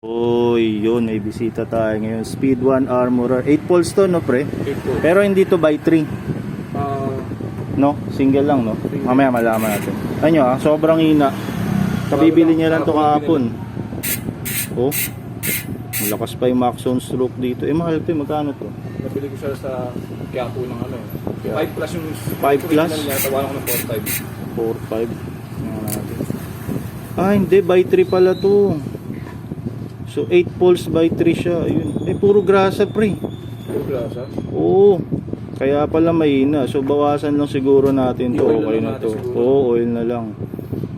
Uy, yun, may bisita tayo ngayon. Speed 1 Armorer. 8 poles to, no, pre? 8 poles. Pero hindi to by 3. No? Single lang, no? Single. Mamaya malaman natin. Ano sobrang hina. Kabibili niya lang to kahapon. Oh. Malakas pa yung max on stroke dito. Mahal to. Magkano to? Nabili ko siya sa Quiapo ng 5 plus yung 5 plus? Tawanan ko ng 4.5. 4.5. Hindi. By 3 pala to. So 8 poles by 3 siya. Ayun. Puro grasa, pre. Puro grasa? Oo. Kaya pala mahina. So bawasan lang siguro natin to. Okay na to. Oo, oil na lang.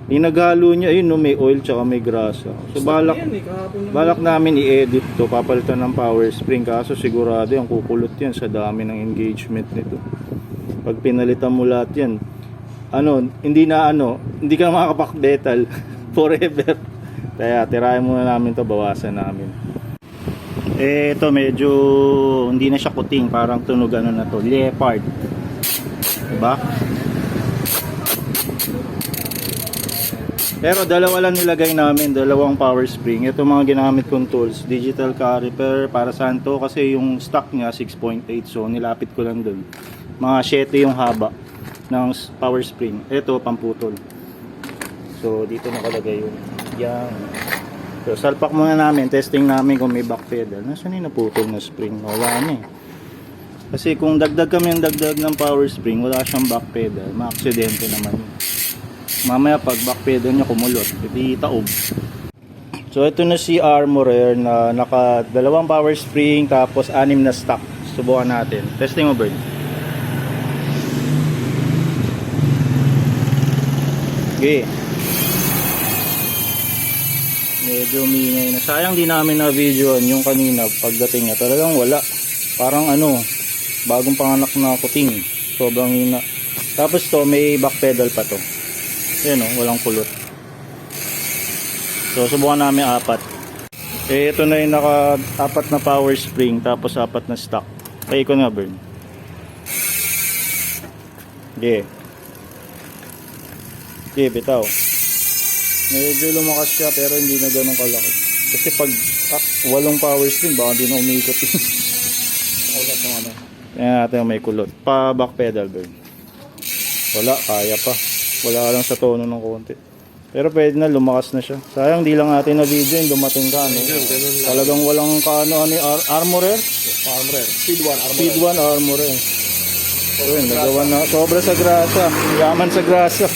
Inaghalo niya, ayun, no, may oil tsaka may grasa. So balak namin i-edit to. Papalitan ng power spring. Kaso sigurado yung kukulot yan sa dami ng engagement nito. Pag pinalitan mo lahat yan, hindi ka na makakapakbetal forever. Kaya tirahin muna namin to, bawasan namin. Ito medyo hindi na siya kuting, parang tunog na to, leopard. Diba? Pero dalawa lang nilagay namin, dalawang power spring. Ito mga ginamit kong tools, digital caliper para saan to, kasi yung stock niya 6.8, so nilapit ko lang dun. Mga 7 yung haba ng power spring. Ito pamputol. So dito nakalagay yun. Yan. So salpak muna namin, testing namin kung may back pedal. Nasaan yung naputol na spring? Wala na eh. Kasi kung dagdag kami ng power spring, wala siyang back pedal, ma-aksidente naman yun. Mamaya pag back pedal niya kumulot, itaob. So ito na si Armorer na naka dalawang power spring tapos 6 na stock. Subukan natin. Testing mo, Bird. Okay. Medyo umingay na. Sayang di namin na videoan yung kanina pagdating niya. Talagang wala. Parang bagong panganak na kuting. Sobrang hina. Tapos to may back pedal pa to. Ayan walang kulot. So subukan namin 4. Ito na yung naka 4 na power spring tapos 4 na stock. Paikon nga, Burn. Okay. Okay, bitaw. Medyo lumakas siya pero hindi na ganun kalaki. Kasi pag 8 power spring baka hindi na umiikot yun. Kaya natin may kulot. Pa back pedal, Burn. Wala, kaya pa. Wala lang sa tono ng konti. Pero pwede na, lumakas na siya. Sayang di lang natin na video yung dumating ka. Talagang walang Armorer? Armorer. Speed 1 Armorer. Speed 1 Armorer. Ayun, nagawa na. Sobra sa grasa. Yaman sa grasa.